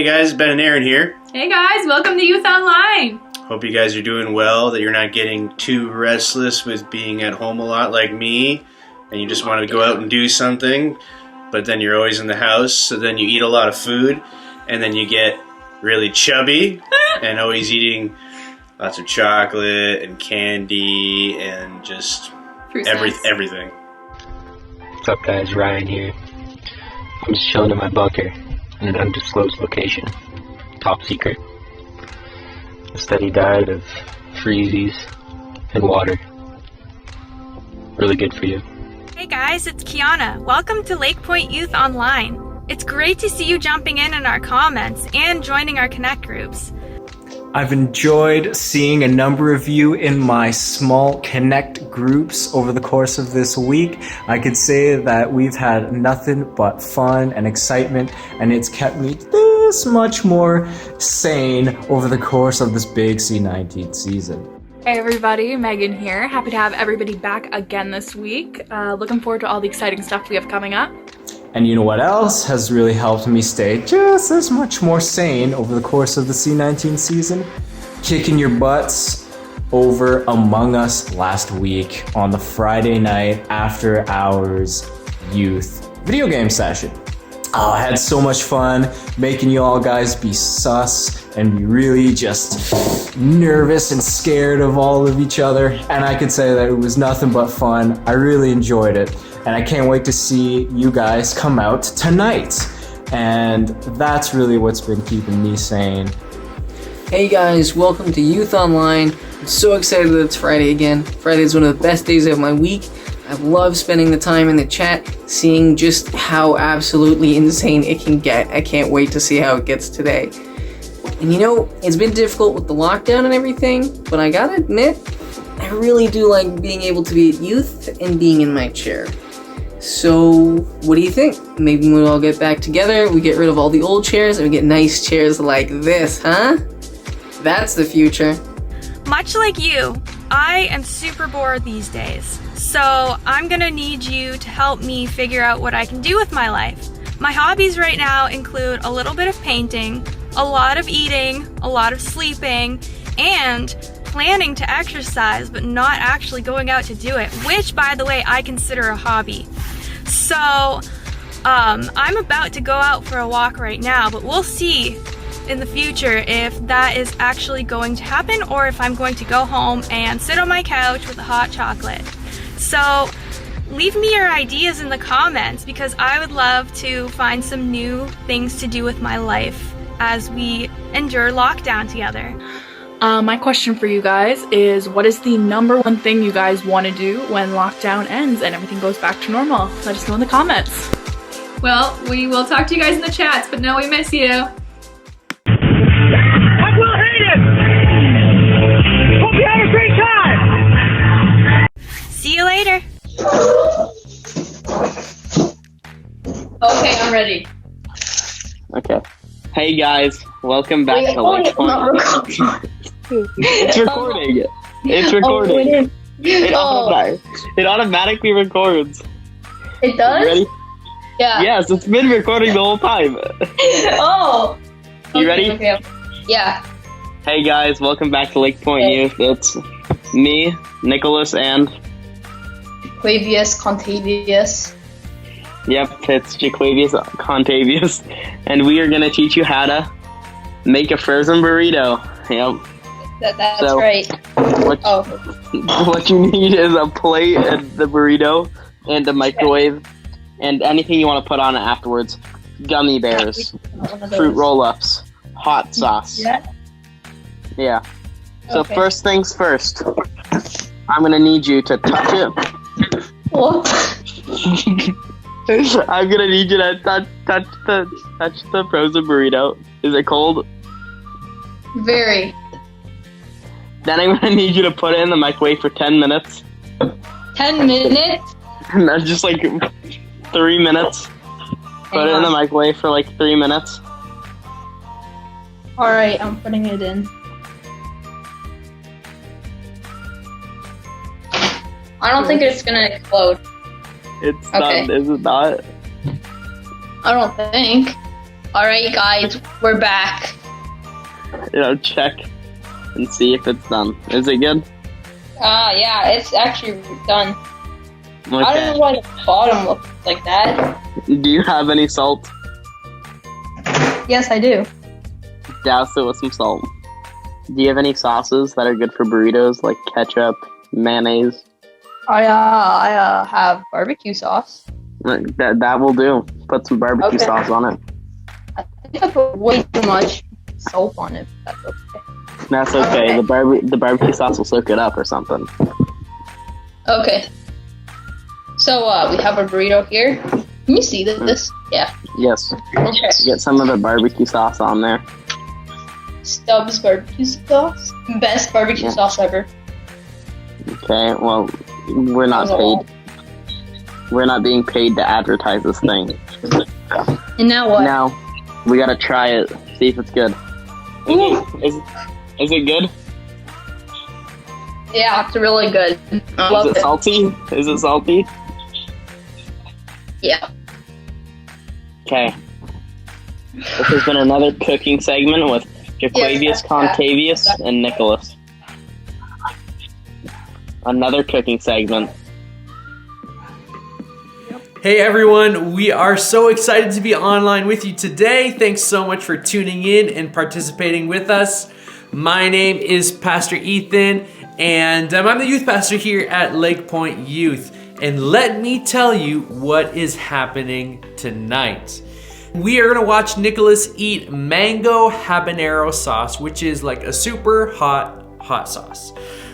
guys, Ben and Aaron here. Hey guys, welcome to Youth Online. Hope you guys are doing well, that you're not getting too restless with being at home a lot like me, and you just want to go out and do something, but then you're always in the house, so then you eat a lot of food, and then you get really chubby, and always eating lots of chocolate and candy and just everything. What's up guys, Ryan here. I'm just chilling in my bunker in an undisclosed location. Top secret. A steady diet of freezies and water. Really good for you. Hey guys, it's Kiana. Welcome to Lake Point Youth Online. It's great to see you jumping in our comments and joining our Connect groups. I've enjoyed seeing a number of you in my small Connect groups over the course of this week. I could say that we've had nothing but fun and excitement, and it's kept me this much more sane over the course of this big C19 season. Hey everybody, Megan here. Happy to have everybody back again this week. Looking forward to all the exciting stuff we have coming up. And you know what else has really helped me stay just as much more sane over the course of the C19 season? Kicking your butts over Among Us last week on the Friday night after hours youth video game session. Oh, I had so much fun making you all guys be sus and be really just nervous and scared of all of each other. And I could say that it was nothing but fun. I really enjoyed it. And I can't wait to see you guys come out tonight. And that's really what's been keeping me sane. Hey guys, welcome to Youth Online. I'm so excited that it's Friday again. Friday is one of the best days of my week. I love spending the time in the chat, seeing just how absolutely insane it can get. I can't wait to see how it gets today. And you know, it's been difficult with the lockdown and everything, but I gotta admit, I really do like being able to be at youth and being in my chair. So, what do you think? Maybe we'll all get back together, we get rid of all the old chairs, and we get nice chairs like this, huh? That's the future. Much like you, I am super bored these days. So I'm gonna need you to help me figure out what I can do with my life. My hobbies right now include a little bit of painting, a lot of eating, a lot of sleeping, and planning to exercise, but not actually going out to do it, which, by the way, I consider a hobby. So, I'm about to go out for a walk right now, but we'll see in the future if that is actually going to happen or if I'm going to go home and sit on my couch with a hot chocolate. So, leave me your ideas in the comments because I would love to find some new things to do with my life as we endure lockdown together. My question for you guys is, what is the number one thing you guys want to do when lockdown ends and everything goes back to normal? Let us know in the comments. Well, we will talk to you guys in the chats, but no, we miss you. I will hate it! Hope you have a great time! See you later! Okay, I'm ready. Okay. Hey guys, welcome back to Lake Point. It's recording. It's recording. It automatically records. It does? You ready? Yeah. Yes, it's been recording the whole time. Oh. You ready? Okay. Yeah. Hey guys, welcome back to Lake Point Youth. It's me, Nicholas, and Jaquavius Contavious. Yep, it's Jaquavius Contavious, and we are gonna teach you how to make a frozen burrito. Yep. That's So, right. What you need is a plate and the burrito and a microwave and anything you want to put on it afterwards. Gummy bears, fruit roll-ups, hot sauce. Yeah. So Okay. first things first, I'm gonna need you to touch it. What? I'm gonna need you to touch the frozen burrito. Is it cold? Very. Then I'm gonna need you to put it in the microwave for 10 minutes. 10 minutes? And then just like 3 minutes. Put it in the microwave for like 3 minutes. Alright, I'm putting it in. I don't think it's gonna explode. It's Okay. done, is it not? I don't think. Alright, guys, we're back. Check and see if it's done. Is it good? Yeah, it's actually done. Okay. I don't know why the bottom looks like that. Do you have any salt? Yes, I do. Douse it with some salt. Do you have any sauces that are good for burritos, like ketchup, mayonnaise? I have barbecue sauce. That will do. Put some barbecue sauce on it. I think I put way too much soap on it. That's okay. That's okay. Okay. The barbecue sauce will soak it up or something. Okay. So, we have a burrito here. Can you see this? Yeah. Yes. Okay. Get some of the barbecue sauce on there. Stubbs barbecue sauce. Best barbecue sauce ever. Okay, well, we're not paid. We're not being paid to advertise this thing. And now what? Now, we gotta try it, see if it's good. Is it good? Yeah, it's really good. I love Is it salty? Is it salty? Yeah. Okay. This has been another cooking segment with Jaquavius, Contavious, and Nicholas. Another cooking segment. Hey everyone, we are so excited to be online with you today. Thanks so much for tuning in and participating with us. My name is Pastor Ethan, and I'm the youth pastor here at Lake Point Youth. And let me tell you what is happening tonight. We are gonna watch Nicholas eat mango habanero sauce, which is like a super hot sauce.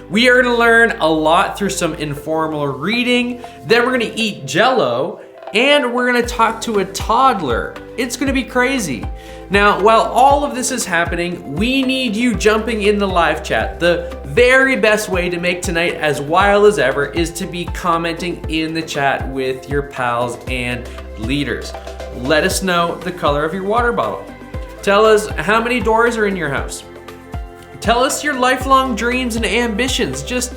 We are gonna learn a lot through some informal reading, then we're gonna eat Jell-O, and we're gonna talk to a toddler. It's gonna be crazy. Now, while all of this is happening, we need you jumping in the live chat. The very best way to make tonight as wild as ever is to be commenting in the chat with your pals and leaders. Let us know the color of your water bottle. Tell us how many doors are in your house. Tell us your lifelong dreams and ambitions. Just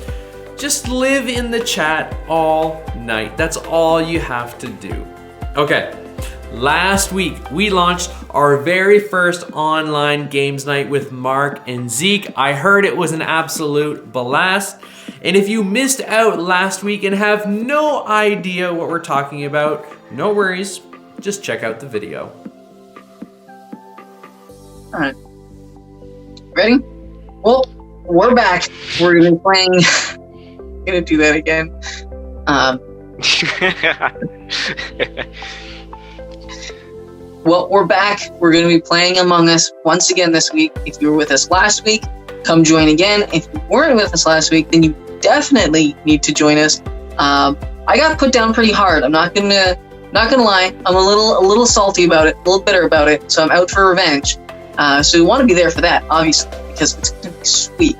live in the chat all night. That's all you have to do. Okay, last week we launched our very first online games night with Mark and Zeke. I heard it was an absolute blast. And if you missed out last week and have no idea what we're talking about, no worries, just check out the video. All right. Ready? Well, we're back. We're gonna be playing. Gonna do that again. Well, we're back. We're gonna be playing Among Us once again this week. If you were with us last week, come join again. If you weren't with us last week, then you definitely need to join us. I got put down pretty hard. I'm not gonna lie. I'm a little salty about it, a little bitter about it. So I'm out for revenge. So we want to be there for that, obviously, because it's going to be sweet.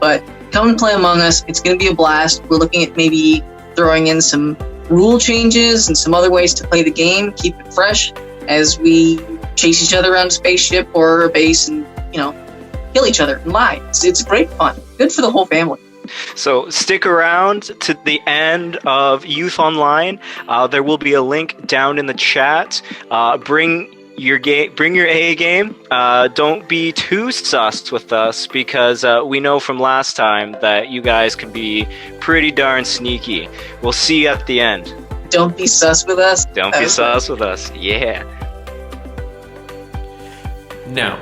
But come and play Among Us. It's going to be a blast. We're looking at maybe throwing in some rule changes and some other ways to play the game, keep it fresh as we chase each other around a spaceship or a base and, kill each other and lie. It's great fun. Good for the whole family. So stick around to the end of Youth Online. There will be a link down in the chat. Bring your A game. Don't be too sus with us because we know from last time that you guys can be pretty darn sneaky. We'll see you at the end. Don't be sus with us. Don't be sus with us. Yeah. Now,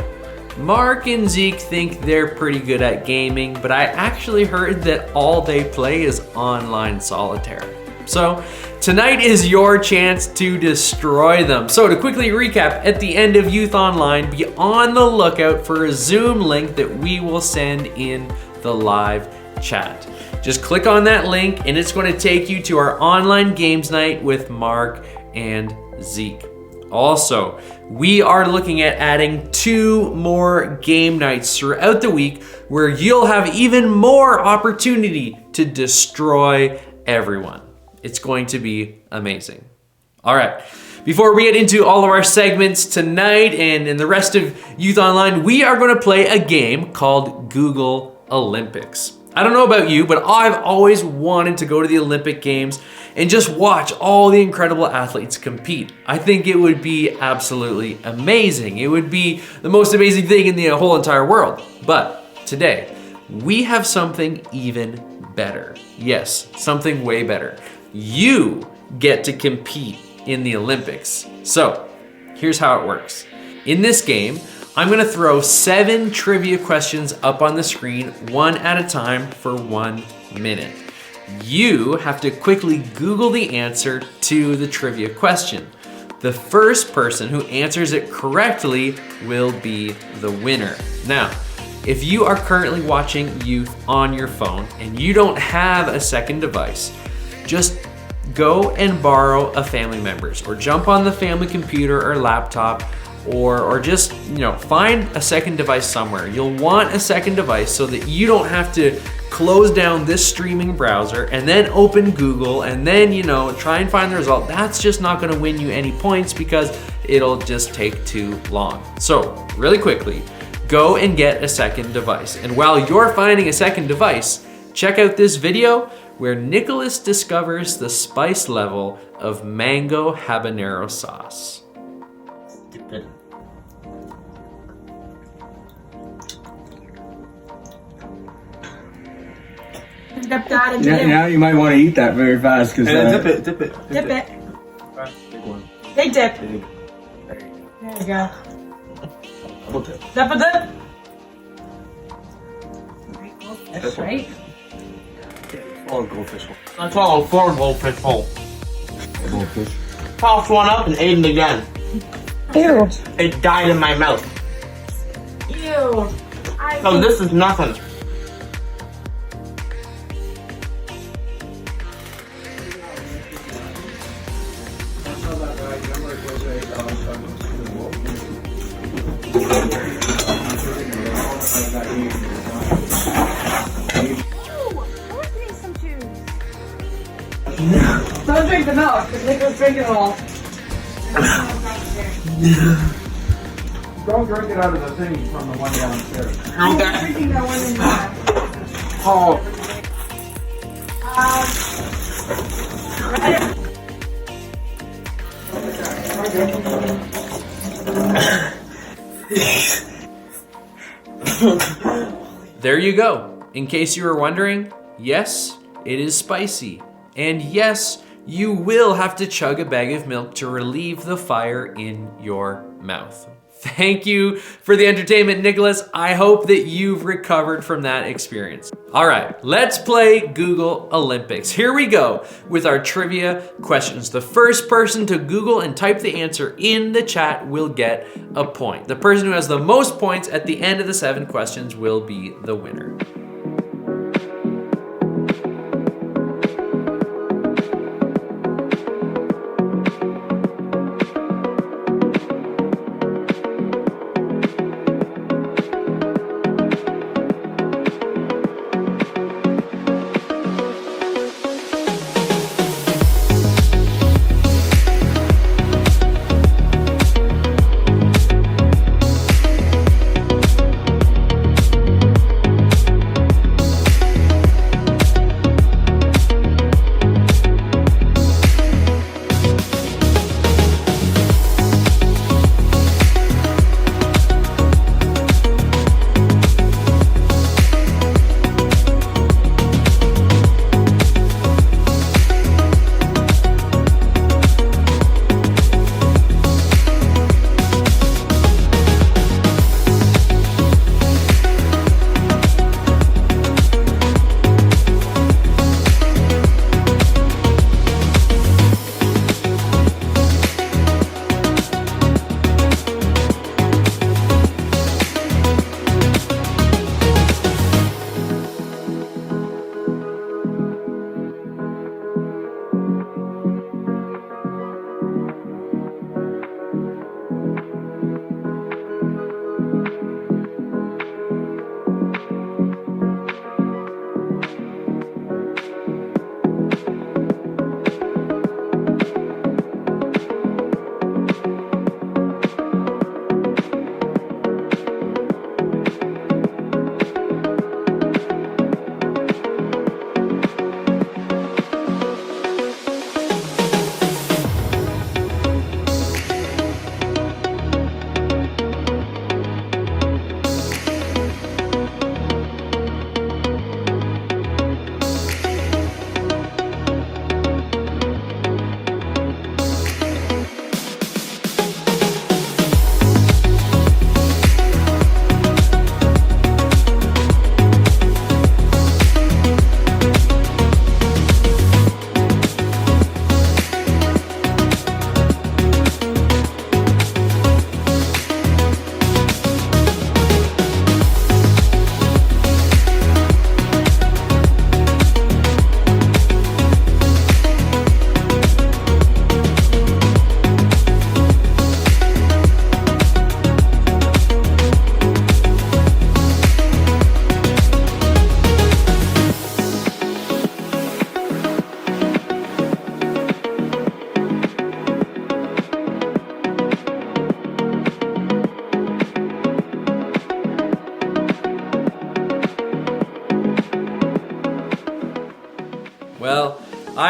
Mark and Zeke think they're pretty good at gaming, but I actually heard that all they play is online solitaire. So tonight is your chance to destroy them. So to quickly recap, at the end of Youth Online, be on the lookout for a Zoom link that we will send in the live chat. Just click on that link and it's going to take you to our online games night with Mark and Zeke. Also, we are looking at adding 2 more game nights throughout the week where you'll have even more opportunity to destroy everyone. It's going to be amazing. All right, before we get into all of our segments tonight and in the rest of Youth Online, we are going to play a game called Google Olympics. I don't know about you, but I've always wanted to go to the Olympic Games and just watch all the incredible athletes compete. I think it would be absolutely amazing. It would be the most amazing thing in the whole entire world. But today, we have something even better. Yes, something way better. You get to compete in the Olympics. So, here's how it works. In this game, I'm gonna throw 7 trivia questions up on the screen, one at a time for 1 minute. You have to quickly Google the answer to the trivia question. The first person who answers it correctly will be the winner. Now, if you are currently watching Youth on your phone and you don't have a second device, just go and borrow a family member's or jump on the family computer or laptop or just, find a second device somewhere. You'll want a second device so that you don't have to close down this streaming browser and then open Google and then, try and find the result. That's just not gonna win you any points because it'll just take too long. So, really quickly, go and get a second device. And while you're finding a second device, check out this video where Nicholas discovers the spice level of mango habanero sauce. Now you might want to eat that very fast because dip it. Dip it. Big one. Big dip. Big. There you go. Double dip. Double dip. That's right. Follow goldfish hole. That's all 4 goldfish hole. Goldfish. Tossed one up and ate it again. Ew. It died in my mouth. Ew. So this is nothing. Don't drink the milk, because Nicholas drinking it all. Don't drink it out of the thing from the one downstairs. I'm drinking that one in there. Oh. There you go. In case you were wondering, yes, it is spicy. And yes, you will have to chug a bag of milk to relieve the fire in your mouth. Thank you for the entertainment, Nicholas. I hope that you've recovered from that experience. All right, let's play Google Olympics. Here we go with our trivia questions. The first person to Google and type the answer in the chat will get a point. The person who has the most points at the end of the 7 questions will be the winner.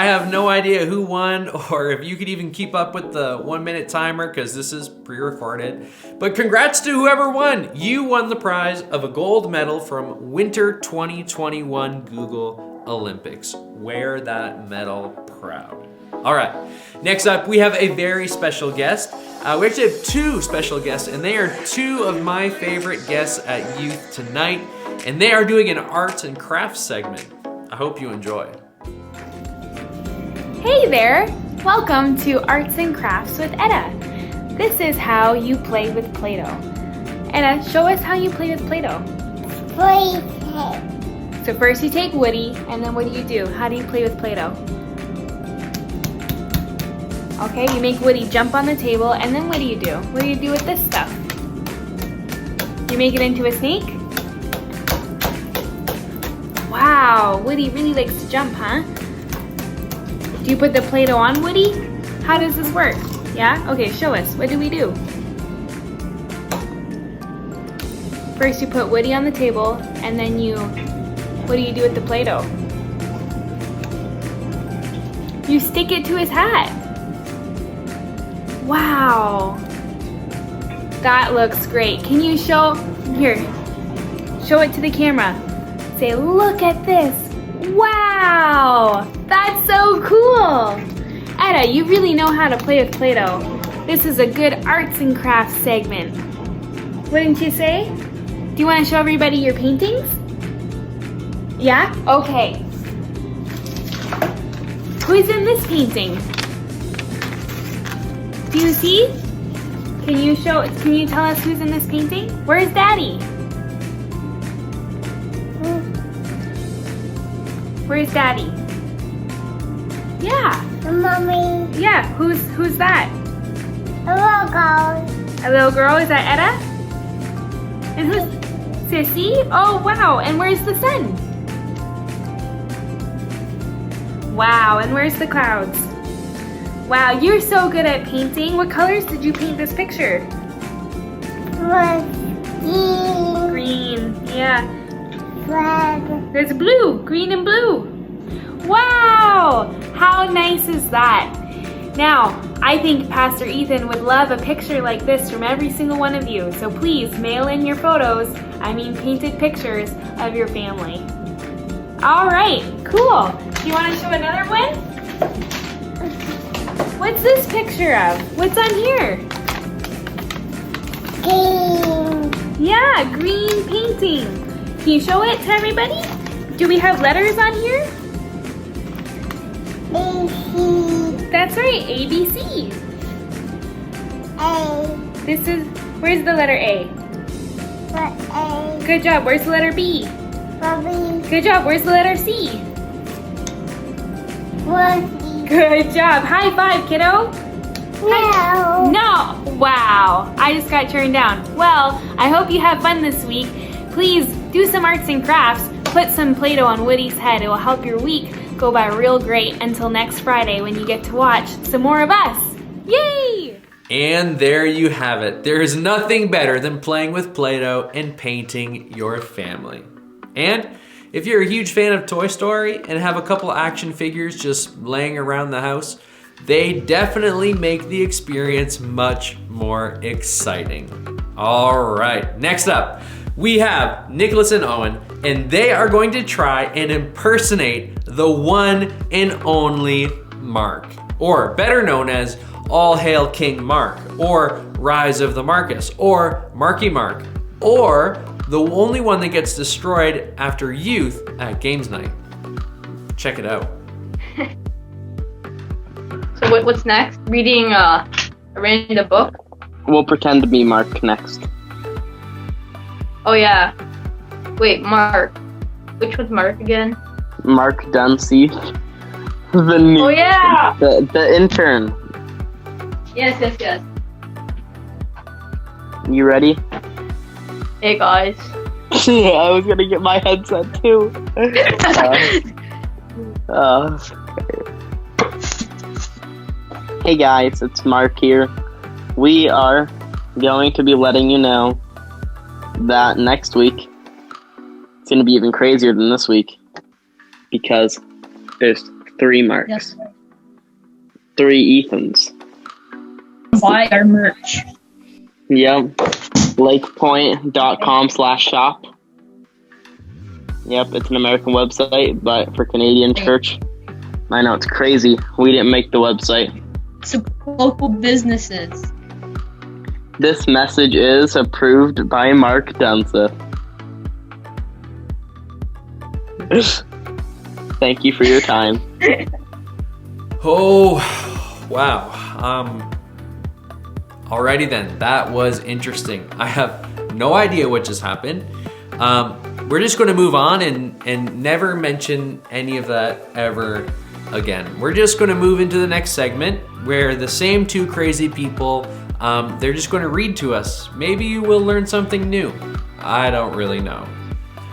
I have no idea who won or if you could even keep up with the 1 minute timer because this is pre-recorded. But congrats to whoever won. You won the prize of a gold medal from Winter 2021 Google Olympics. Wear that medal proud. All right, next up, we have a very special guest. We actually have two special guests, and they are two of my favorite guests at Youth Tonight, and they are doing an arts and crafts segment. I hope you enjoy. Hey there! Welcome to Arts and Crafts with Etta. This is how you play with Play-Doh. Etta, show us how you play with Play-Doh. So first you take Woody, and then what do? How do you play with Play-Doh? Okay, you make Woody jump on the table, and then what do? What do you do with this stuff? You make it into a snake? Wow, Woody really likes to jump, huh? Do you put the Play-Doh on Woody? How does this work? Yeah? Okay, show us. What do we do? First you put Woody on the table, and then what do you do with the Play-Doh? You stick it to his hat. Wow. That looks great. Can you show it to the camera. Say, look at this. Wow, that's so cool. Etta, you really know how to play with Play-Doh. This is a good arts and crafts segment. Wouldn't you say? Do you want to show everybody your paintings? Yeah? Okay. Who's in this painting? Do you see? Can you tell us who's in this painting? Where's Daddy? Where's Daddy? Yeah. Mommy. Yeah, who's that? A little girl. A little girl? Is that Etta? And who's Sissy? Oh wow, and where's the sun? Wow, and where's the clouds? Wow, you're so good at painting. What colors did you paint this picture? Green. Green, yeah. Red. There's blue, green and blue. Wow, how nice is that? Now, I think Pastor Ethan would love a picture like this from every single one of you. So please mail in your painted pictures of your family. All right, cool. Do you want to show another one? What's this picture of? What's on here? Green. Yeah, green painting. Can you show it to everybody? Do we have letters on here? ABC. That's right, ABC. A. Where's the letter A? A. Good job, where's the letter B? B. Good job, where's the letter C? C. Good job, high five, kiddo. No. No, wow, I just got turned down. Well, I hope you have fun this week. Please do some arts and crafts. Put some Play-Doh on Woody's head. It will help your week go by real great until next Friday when you get to watch some more of us. Yay! And there you have it. There is nothing better than playing with Play-Doh and painting your family. And if you're a huge fan of Toy Story and have a couple action figures just laying around the house, they definitely make the experience much more exciting. All right, next up, we have Nicholas and Owen, and they are going to try and impersonate the one and only Mark, or better known as All Hail King Mark, or Rise of the Marcus, or Marky Mark, or the only one that gets destroyed after youth at games night. Check it out. So what's next? Reading a random book? We'll pretend to be Mark next. Oh yeah. Wait, Mark. Which one's Mark again? Mark Dempsey. The new. Oh yeah! The intern. Yes. You ready? Hey guys. Yeah, I was gonna get my headset too. Hey guys, it's Mark here. We are going to be letting you know that next week it's going to be even crazier than this week because there's 3 Marks. Yes. 3 Ethans. Buy our merch. Yep. lakepoint.com/shop. Yep, it's an American website, but for Canadian church, I know it's crazy. We didn't make the website. Support local businesses. This message is approved by Mark Dunseth. Thank you for your time. Oh, wow. Alrighty then, that was interesting. I have no idea what just happened. We're just going to move on and never mention any of that ever again. We're just going to move into the next segment where the same 2 crazy people, they're just going to read to us. Maybe you will learn something new. I don't really know.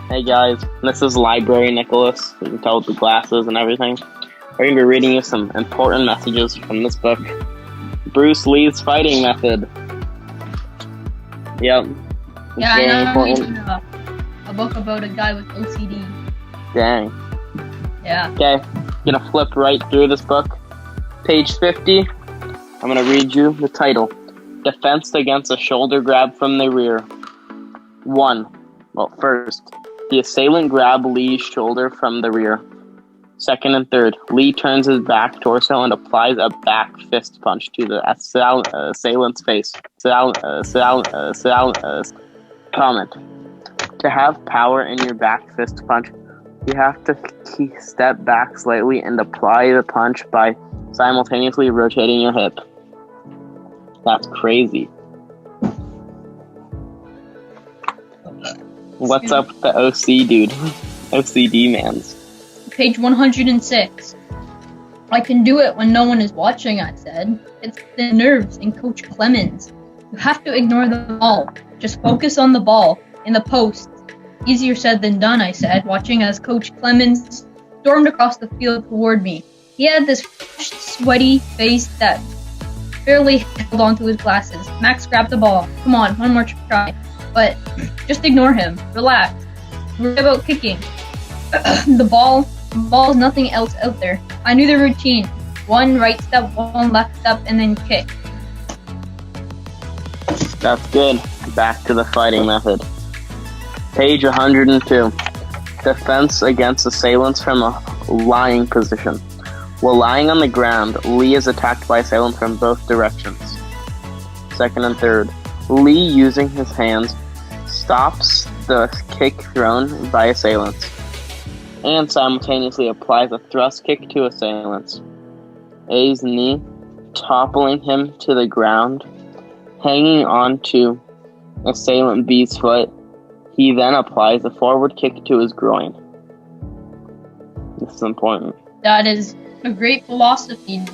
Hey guys, this is Library Nicholas. You can tell with the glasses and everything. We're going to be reading you some important messages from this book. Bruce Lee's Fighting Method. Yep. Yeah, I know. I'm reading a book about a guy with OCD. Dang. Yeah. Okay, gonna flip right through this book. Page 50. I'm gonna read you the title. Defense against a shoulder grab from the rear. 1. Well, first, the assailant grabbed Lee's shoulder from the rear. 2nd and 3rd, Lee turns his back torso and applies a back fist punch to the assailant's face. Comment. To have power in your back fist punch, you have to step back slightly and apply the punch by simultaneously rotating your hip. That's crazy. What's up with the OC dude? OCD mans. Page 106. I can do it when no one is watching, I said. It's the nerves in Coach Clemens. You have to ignore the ball. Just focus on the ball. In the post. Easier said than done, I said, watching as Coach Clemens stormed across the field toward me. He had this sweaty face that barely held onto his glasses. Max grabbed the ball. Come on, one more try. But just ignore him. Relax. Worry about kicking. The ball is nothing else out there. I knew the routine. 1 right step, 1 left step, and then kick. That's good. Back to the fighting method. Page 102. Defense against assailants from a lying position. While lying on the ground, Lee is attacked by assailants from both directions. 2nd and 3rd. Lee, using his hands, stops the kick thrown by assailants and simultaneously applies a thrust kick to assailants. A's knee, toppling him to the ground, hanging on to assailant B's foot. He then applies a forward kick to his groin. This is important. That is a great philosophy,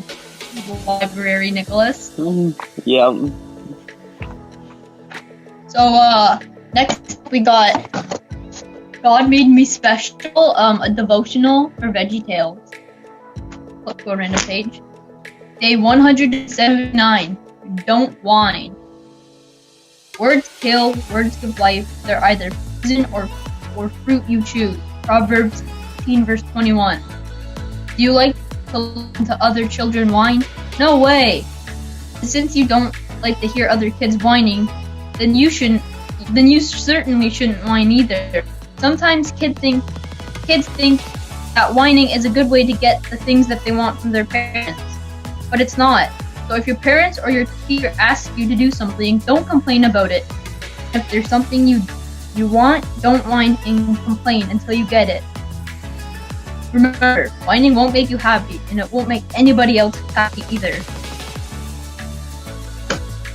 Library Nicholas. Yeah. So, next we got God Made Me Special, a devotional for VeggieTales. Flip to a random page. Day 179. Don't whine. Words kill, words give life. They're either poison or fruit you choose. Proverbs 15 verse 21. Do you like to listen to other children whine? No way! Since you don't like to hear other kids whining, then you certainly shouldn't whine either. Sometimes kids think that whining is a good way to get the things that they want from their parents. But it's not. So if your parents or your teacher asks you to do something, don't complain about it. If there's something you want, don't whine and complain until you get it. Remember, whining won't make you happy, and it won't make anybody else happy either.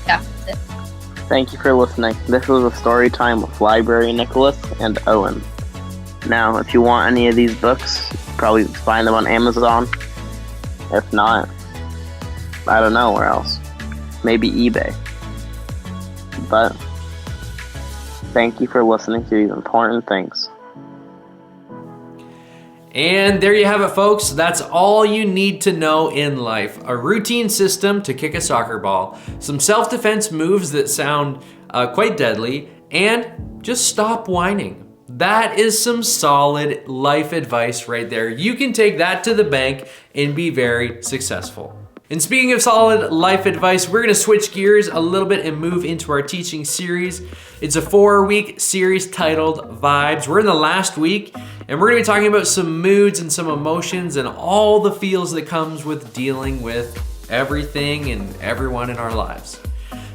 Yeah, that's it. Thank you for listening. This was a story time with Library Nicholas and Owen. Now, if you want any of these books, you can probably find them on Amazon. If not, I don't know where else. Maybe eBay. But thank you for listening to these important things. And there you have it, folks. That's all you need to know in life. A routine system to kick a soccer ball, some self-defense moves that sound quite deadly, and just stop whining. That is some solid life advice right there. You can take that to the bank and be very successful. And speaking of solid life advice, we're gonna switch gears a little bit and move into our teaching series. It's a 4-week series titled Vibes. We're in the last week, and we're gonna be talking about some moods and some emotions and all the feels that comes with dealing with everything and everyone in our lives.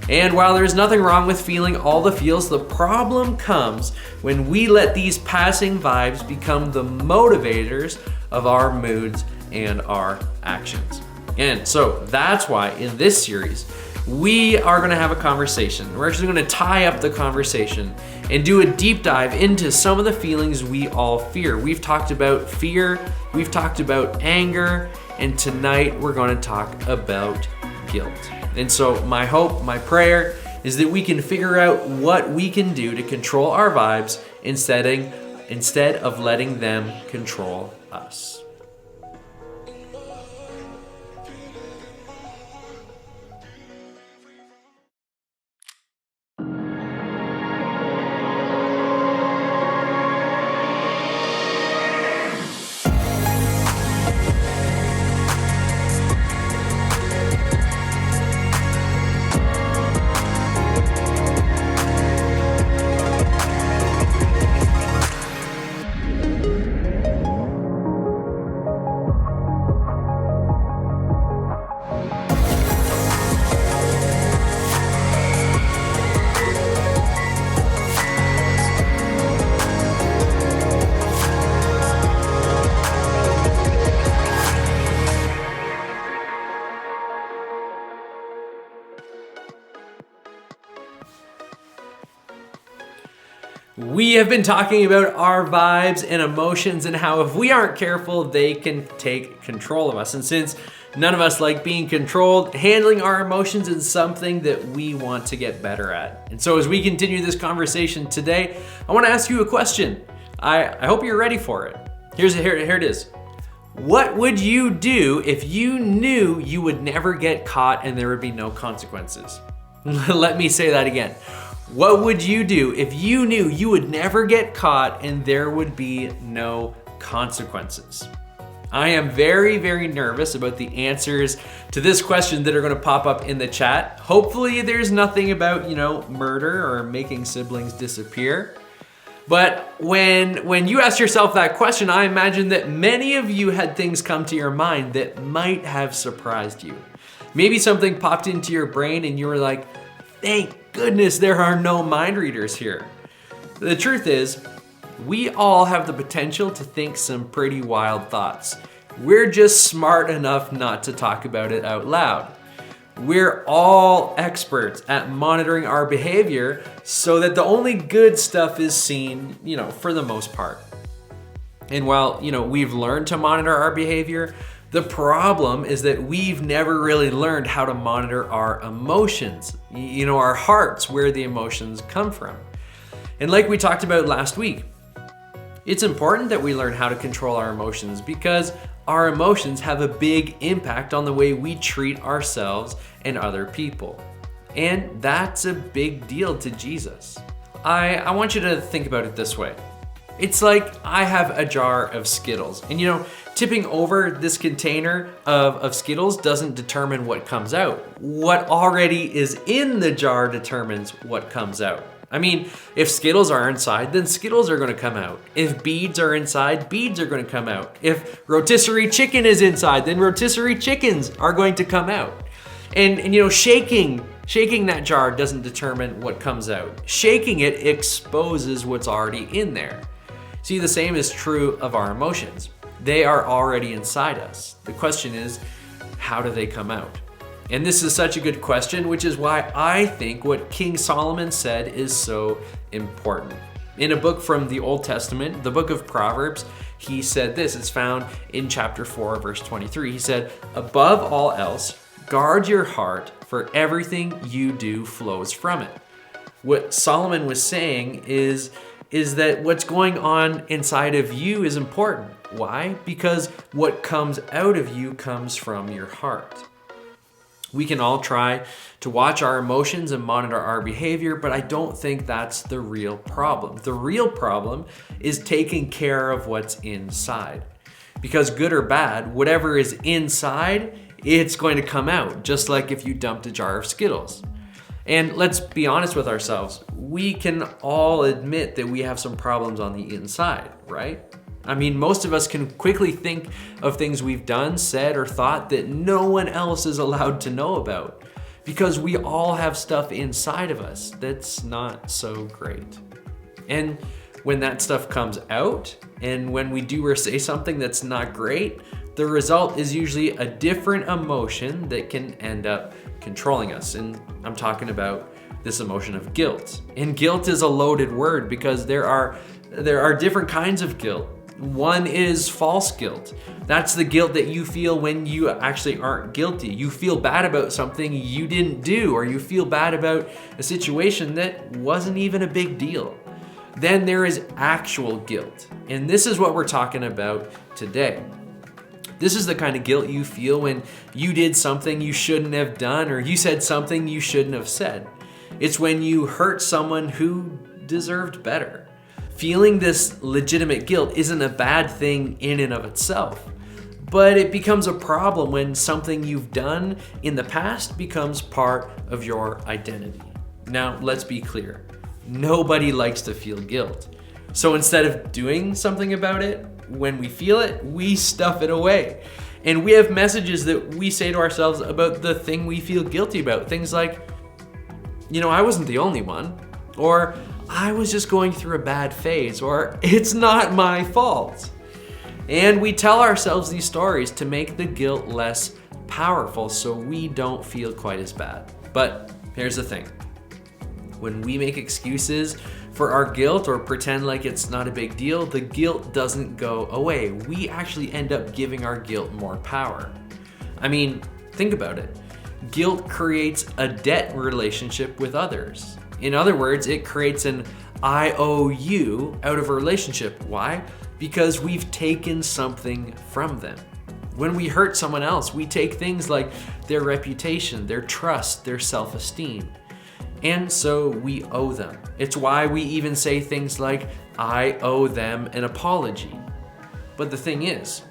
And while there's nothing wrong with feeling all the feels, the problem comes when we let these passing vibes become the motivators of our moods and our actions. And so that's why in this series, we are gonna have a conversation. We're actually gonna tie up the conversation and do a deep dive into some of the feelings we all fear. We've talked about fear, we've talked about anger, and tonight we're gonna talk about guilt. And so my hope, my prayer is that we can figure out what we can do to control our vibes instead of letting them control us. We have been talking about our vibes and emotions and how if we aren't careful, they can take control of us. And since none of us like being controlled, handling our emotions is something that we want to get better at. And so as we continue this conversation today, I want to ask you a question. I hope you're ready for it. Here it is. What would you do if you knew you would never get caught and there would be no consequences? Let me say that again. What would you do if you knew you would never get caught and there would be no consequences? I am very, very nervous about the answers to this question that are going to pop up in the chat. Hopefully there's nothing about, murder or making siblings disappear. But when you ask yourself that question, I imagine that many of you had things come to your mind that might have surprised you. Maybe something popped into your brain and you were like, thank goodness there are no mind readers here. The truth is, we all have the potential to think some pretty wild thoughts. We're just smart enough not to talk about it out loud. We're all experts at monitoring our behavior so that the only good stuff is seen, for the most part. And while, we've learned to monitor our behavior, the problem is that we've never really learned how to monitor our emotions, our hearts, where the emotions come from. And like we talked about last week, it's important that we learn how to control our emotions because our emotions have a big impact on the way we treat ourselves and other people. And that's a big deal to Jesus. I want you to think about it this way. It's like I have a jar of Skittles, and tipping over this container of Skittles doesn't determine what comes out. What already is in the jar determines what comes out. I mean, if Skittles are inside, then Skittles are gonna come out. If beads are inside, beads are gonna come out. If rotisserie chicken is inside, then rotisserie chickens are going to come out. And shaking that jar doesn't determine what comes out. Shaking it exposes what's already in there. See, the same is true of our emotions. They are already inside us. The question is, how do they come out? And this is such a good question, which is why I think what King Solomon said is so important. In a book from the Old Testament, the book of Proverbs, he said this. It's found in chapter 4, verse 23. He said, above all else, guard your heart, for everything you do flows from it. What Solomon was saying is that what's going on inside of you is important. Why? Because what comes out of you comes from your heart. We can all try to watch our emotions and monitor our behavior, but I don't think that's the real problem. The real problem is taking care of what's inside. Because good or bad, whatever is inside, it's going to come out, just like if you dumped a jar of Skittles. And let's be honest with ourselves. We can all admit that we have some problems on the inside, right? I mean, most of us can quickly think of things we've done, said, or thought that no one else is allowed to know about, because we all have stuff inside of us that's not so great. And when that stuff comes out, and when we do or say something that's not great, the result is usually a different emotion that can end up controlling us. And I'm talking about this emotion of guilt. And guilt is a loaded word because there are different kinds of guilt. One is false guilt. That's the guilt that you feel when you actually aren't guilty. You feel bad about something you didn't do, or you feel bad about a situation that wasn't even a big deal. Then there is actual guilt. And this is what we're talking about today. This is the kind of guilt you feel when you did something you shouldn't have done, or you said something you shouldn't have said. It's when you hurt someone who deserved better. Feeling this legitimate guilt isn't a bad thing in and of itself, but it becomes a problem when something you've done in the past becomes part of your identity. Now, let's be clear. Nobody likes to feel guilt. So instead of doing something about it, when we feel it, we stuff it away. And we have messages that we say to ourselves about the thing we feel guilty about. Things like, I wasn't the only one, or I was just going through a bad phase, or it's not my fault. And we tell ourselves these stories to make the guilt less powerful so we don't feel quite as bad. But here's the thing. When we make excuses for our guilt or pretend like it's not a big deal, the guilt doesn't go away. We actually end up giving our guilt more power. I mean, think about it. Guilt creates a debt relationship with others. In other words, it creates an I owe you out of a relationship. Why? Because we've taken something from them. When we hurt someone else, we take things like their reputation, their trust, their self-esteem. And so we owe them. It's why we even say things like, I owe them an apology. But the thing is,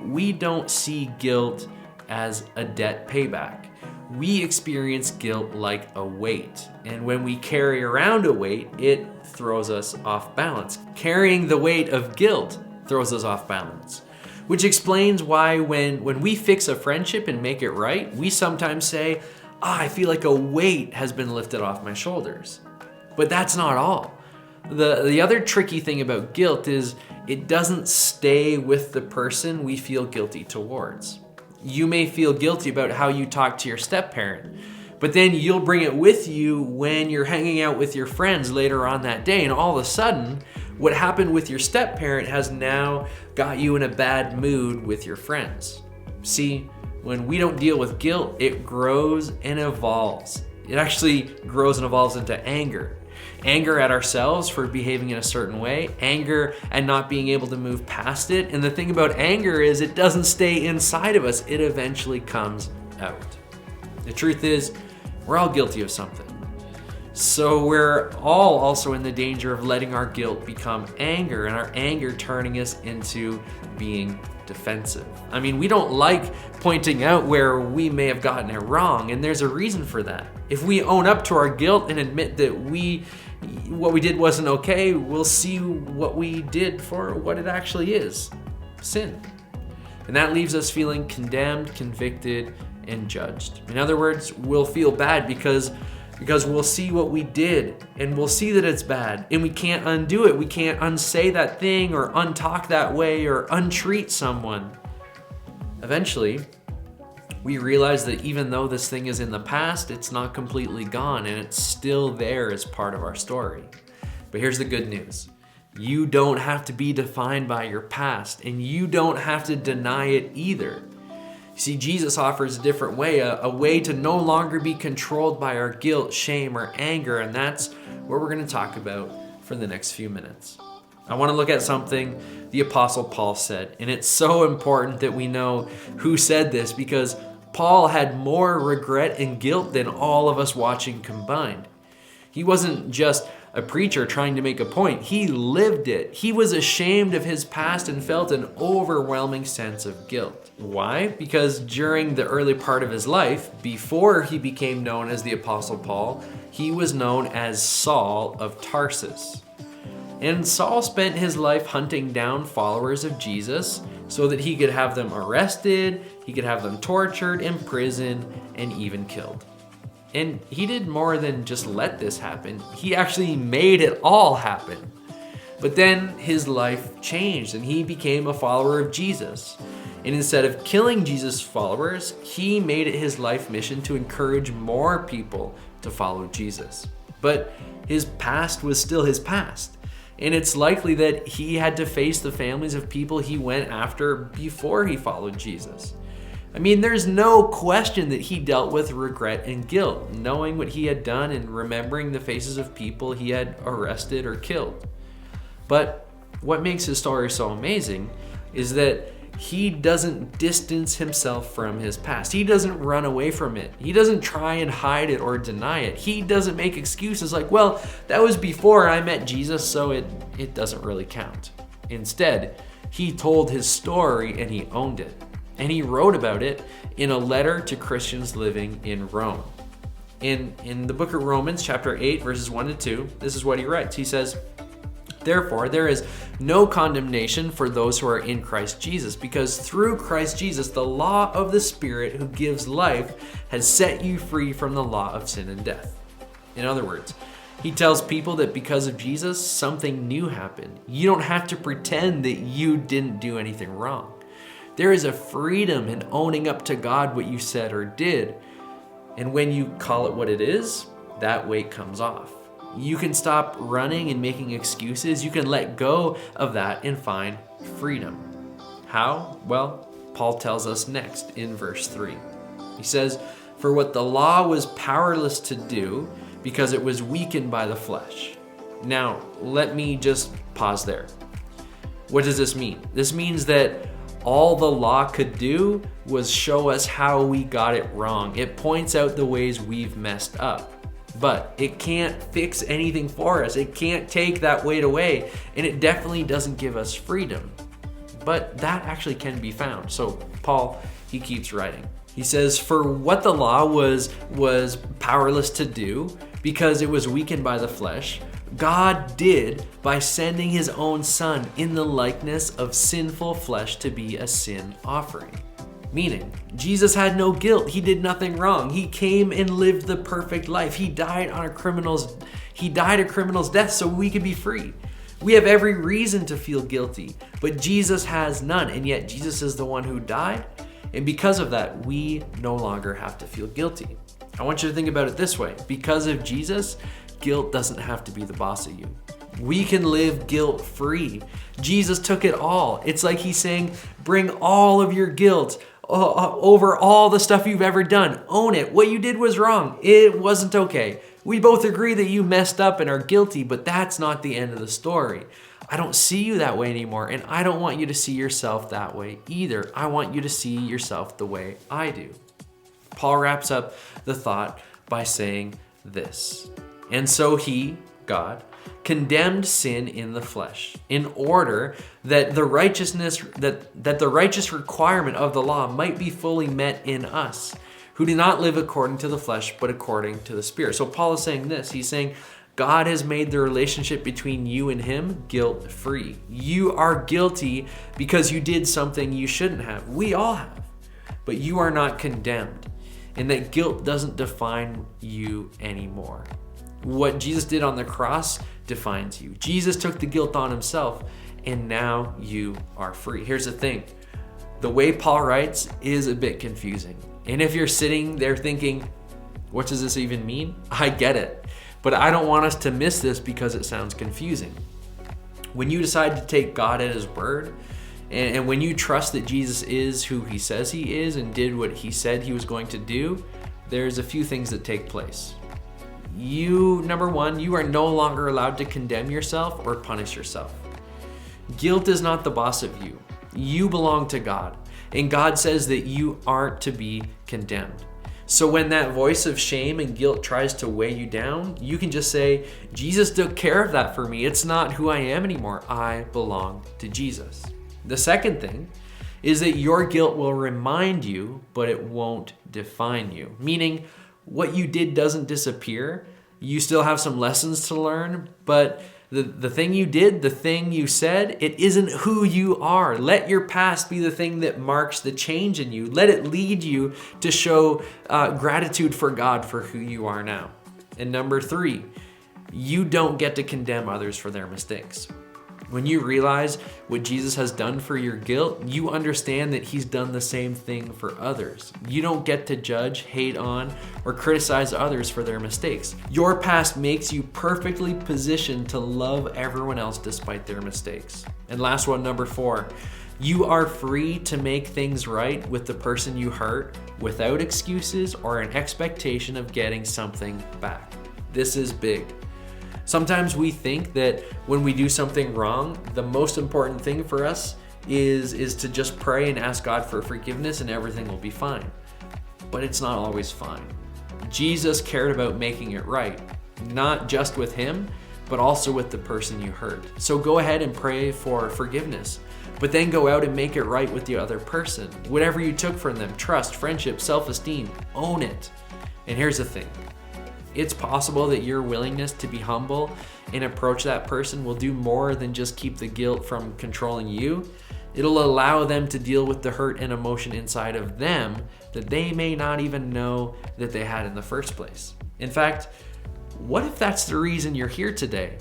we don't see guilt as a debt payback. We experience guilt like a weight. And when we carry around a weight, it throws us off balance. Carrying the weight of guilt throws us off balance. Which explains why when we fix a friendship and make it right, we sometimes say, I feel like a weight has been lifted off my shoulders. But that's not all. The other tricky thing about guilt is it doesn't stay with the person we feel guilty towards. You may feel guilty about how you talk to your step-parent, but then you'll bring it with you when you're hanging out with your friends later on that day, and all of a sudden, what happened with your step-parent has now got you in a bad mood with your friends. See, when we don't deal with guilt, it grows and evolves. It actually grows and evolves into anger. Anger at ourselves for behaving in a certain way, anger at not being able to move past it. And the thing about anger is it doesn't stay inside of us, it eventually comes out. The truth is, we're all guilty of something. So we're all also in the danger of letting our guilt become anger, and our anger turning us into being defensive. I mean, we don't like pointing out where we may have gotten it wrong, and there's a reason for that. If we own up to our guilt and admit that what we did wasn't okay, we'll see what we did for what it actually is, sin. And that leaves us feeling condemned, convicted, and judged. In other words, we'll feel bad because we'll see what we did, and we'll see that it's bad, and we can't undo it. We can't unsay that thing or untalk that way or untreat someone. Eventually, we realize that even though this thing is in the past, it's not completely gone, and it's still there as part of our story. But here's the good news. You don't have to be defined by your past, and you don't have to deny it either. See, Jesus offers a different way, a way to no longer be controlled by our guilt, shame, or anger, and that's what we're going to talk about for the next few minutes. I want to look at something the Apostle Paul said, and it's so important that we know who said this because Paul had more regret and guilt than all of us watching combined. He wasn't just a preacher trying to make a point. He lived it. He was ashamed of his past and felt an overwhelming sense of guilt. Why? Because during the early part of his life, before he became known as the Apostle Paul, he was known as Saul of Tarsus. And Saul spent his life hunting down followers of Jesus so that he could have them arrested, he could have them tortured, imprisoned, and even killed. And he did more than just let this happen. He actually made it all happen. But then his life changed and he became a follower of Jesus. And instead of killing Jesus' followers, he made it his life mission to encourage more people to follow Jesus. But his past was still his past. And it's likely that he had to face the families of people he went after before he followed Jesus. I mean, there's no question that he dealt with regret and guilt, knowing what he had done and remembering the faces of people he had arrested or killed. But what makes his story so amazing is that he doesn't distance himself from his past. He doesn't run away from it. He doesn't try and hide it or deny it. He doesn't make excuses like, well, that was before I met Jesus, so it doesn't really count. Instead, he told his story and he owned it. And he wrote about it in a letter to Christians living in Rome. In the book of Romans, chapter 8, verses 1 to 2, this is what he writes. He says, "Therefore, there is no condemnation for those who are in Christ Jesus, because through Christ Jesus, the law of the Spirit who gives life has set you free from the law of sin and death." In other words, he tells people that because of Jesus, something new happened. You don't have to pretend that you didn't do anything wrong. There is a freedom in owning up to God what you said or did. And when you call it what it is, that weight comes off. You can stop running and making excuses. You can let go of that and find freedom. How? Well, Paul tells us next in verse 3. He says, "For what the law was powerless to do, because it was weakened by the flesh." Now, let me just pause there. What does this mean? This means that all the law could do was show us how we got it wrong. It points out the ways we've messed up. But it can't fix anything for us. It can't take that weight away. And it definitely doesn't give us freedom. But that actually can be found. So Paul, he keeps writing. He says, "For what the law was powerless to do, because it was weakened by the flesh, God did by sending his own son in the likeness of sinful flesh to be a sin offering." Meaning, Jesus had no guilt. He did nothing wrong. He came and lived the perfect life. He died a criminal's death so we could be free. We have every reason to feel guilty, but Jesus has none. And yet Jesus is the one who died. And because of that, we no longer have to feel guilty. I want you to think about it this way. Because of Jesus, guilt doesn't have to be the boss of you. We can live guilt-free. Jesus took it all. It's like he's saying, bring all of your guilt over all the stuff you've ever done. Own it. What you did was wrong. It wasn't okay. We both agree that you messed up and are guilty, but that's not the end of the story. I don't see you that way anymore, and I don't want you to see yourself that way either. I want you to see yourself the way I do. Paul wraps up the thought by saying this. "And so he, God, condemned sin in the flesh, in order that the righteous requirement of the law might be fully met in us, who do not live according to the flesh, but according to the Spirit." So Paul is saying this. He's saying, God has made the relationship between you and him guilt-free. You are guilty because you did something you shouldn't have. We all have. But you are not condemned. And that guilt doesn't define you anymore. What Jesus did on the cross defines you. Jesus took the guilt on himself, and now you are free. Here's the thing. The way Paul writes is a bit confusing. And if you're sitting there thinking, what does this even mean? I get it. But I don't want us to miss this because it sounds confusing. When you decide to take God at his word, and when you trust that Jesus is who he says he is and did what he said he was going to do, there's a few things that take place. Number one, you are no longer allowed to condemn yourself or punish yourself. Guilt is not the boss of you. You belong to God. And God says that you aren't to be condemned. So when that voice of shame and guilt tries to weigh you down, you can just say, Jesus took care of that for me. It's not who I am anymore. I belong to Jesus. The second thing is that your guilt will remind you, but it won't define you. Meaning, what you did doesn't disappear. You still have some lessons to learn, but the thing you did, the thing you said, it isn't who you are. Let your past be the thing that marks the change in you. Let it lead you to show gratitude for God for who you are now. And number 3, you don't get to condemn others for their mistakes. When you realize what Jesus has done for your guilt, you understand that he's done the same thing for others. You don't get to judge, hate on, or criticize others for their mistakes. Your past makes you perfectly positioned to love everyone else despite their mistakes. And last one, number 4, you are free to make things right with the person you hurt without excuses or an expectation of getting something back. This is big. Sometimes we think that when we do something wrong, the most important thing for us is to just pray and ask God for forgiveness and everything will be fine. But it's not always fine. Jesus cared about making it right, not just with him, but also with the person you hurt. So go ahead and pray for forgiveness, but then go out and make it right with the other person. Whatever you took from them, trust, friendship, self-esteem, own it. And here's the thing. It's possible that your willingness to be humble and approach that person will do more than just keep the guilt from controlling you. It'll allow them to deal with the hurt and emotion inside of them that they may not even know that they had in the first place. In fact, what if that's the reason you're here today?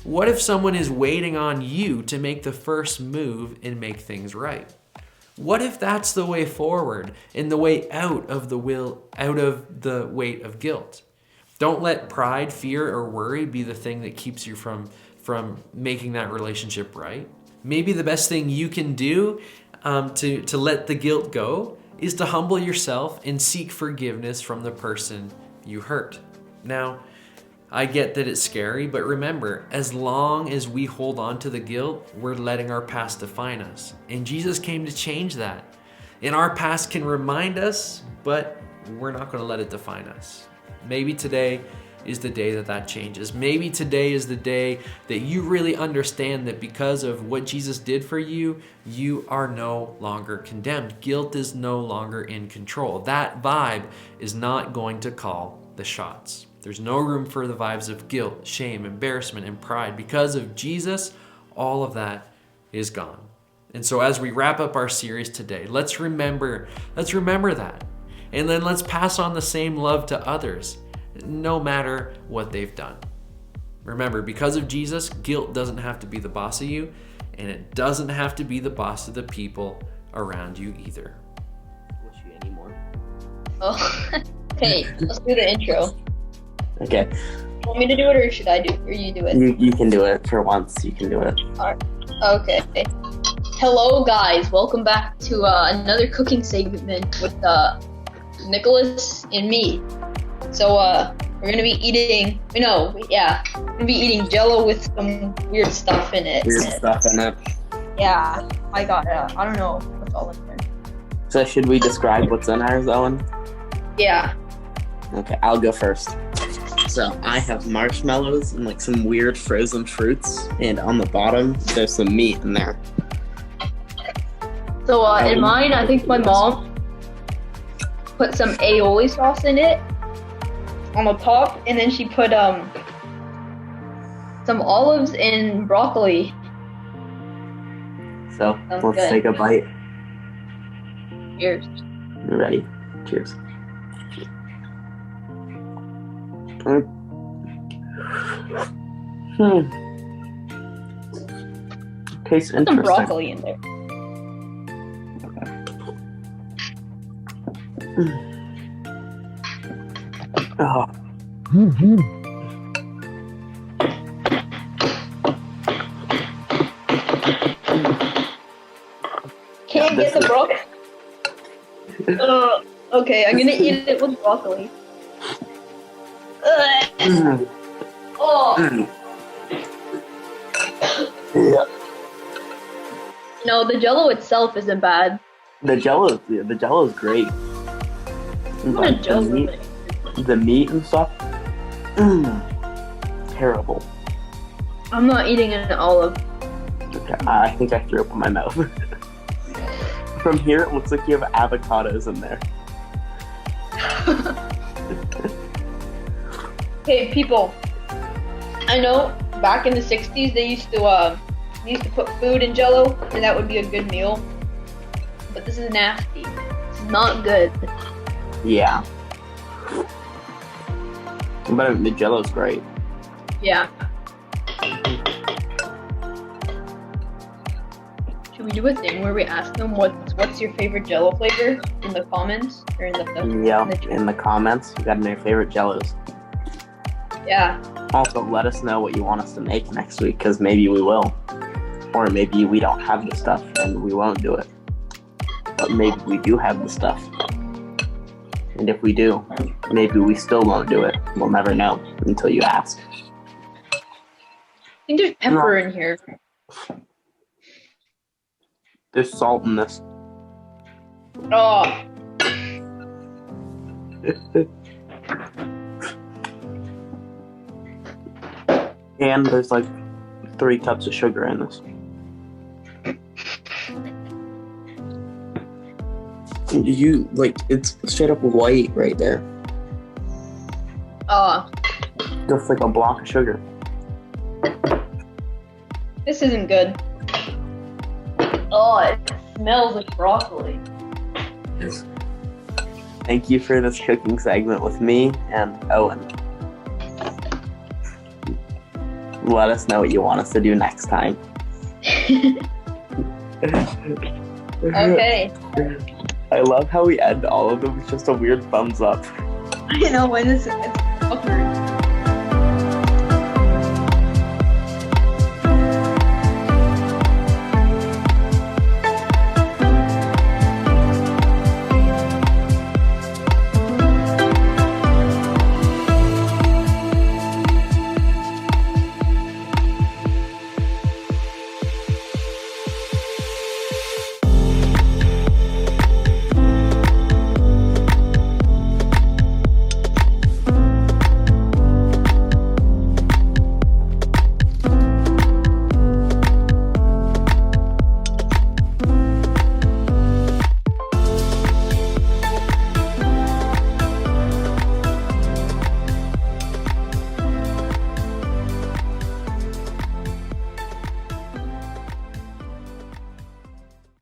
What if someone is waiting on you to make the first move and make things right? What if that's the way forward and the way out of the weight of guilt? Don't let pride, fear, or worry be the thing that keeps you from making that relationship right. Maybe the best thing you can do to let the guilt go is to humble yourself and seek forgiveness from the person you hurt. Now, I get that it's scary, but remember, as long as we hold on to the guilt, we're letting our past define us. And Jesus came to change that. And our past can remind us, but we're not going to let it define us. Maybe today is the day that changes. Maybe today is the day that you really understand that because of what Jesus did for you, you are no longer condemned. Guilt is no longer in control. That vibe is not going to call the shots. There's no room for the vibes of guilt, shame, embarrassment, and pride. Because of Jesus, all of that is gone. And so as we wrap up our series today, let's remember that. And then let's pass on the same love to others, no matter what they've done. Remember, because of Jesus, guilt doesn't have to be the boss of you, and it doesn't have to be the boss of the people around you either. Wish you any more? Oh, okay, let's do the intro. Okay. You want me to do it, or should I do it, or you do it? You can do it for once. You can do it. Alright. Okay. Hello, guys. Welcome back to another cooking segment with Nicholas and me. So we're gonna be eating. We're gonna be eating Jello with some weird stuff in it. Yeah, I got. I don't know what's all in there. So should we describe what's in ours, Owen? Yeah. Okay, I'll go first. So I have marshmallows and like some weird frozen fruits, and on the bottom there's some meat in there. So in mine, I think my mom put some aioli sauce in it on the top, and then she put some olives and broccoli. So Sounds let's good. take a bite. Cheers. You ready? Cheers. Tastes Put some interesting. broccoli in there. Oh. Can't get the broccoli. Okay, I'm gonna eat it with broccoli. Oh. Yeah. No, the Jello itself isn't bad. The Jello is great. What a But Jello. the meat and stuff, terrible. I'm not eating an olive. Okay, I think I threw up in my mouth. From here, it looks like you have avocados in there. Hey, people. I know back in the 60s they used to put food in Jello, and that would be a good meal. But this is nasty. It's not good. Yeah. But the Jello's great. Yeah. Should we do a thing where we ask them what's your favorite Jello flavor in the comments or in the Yeah, in the comments, you got your favorite Jellos. Yeah. Also, let us know what you want us to make next week, because maybe we will. Or maybe we don't have the stuff and we won't do it. But maybe we do have the stuff. And if we do, maybe we still won't do it. We'll never know until you ask. I think there's pepper in here. There's salt in this. Oh. And there's like 3 cups of sugar in this. You, like, it's straight up white right there. Just like a block of sugar. This isn't good. Oh, it smells like broccoli. Thank you for this cooking segment with me and Owen. Let us know what you want us to do next time. Okay. I love how we end all of them with just a weird thumbs up. I know when it's awkward.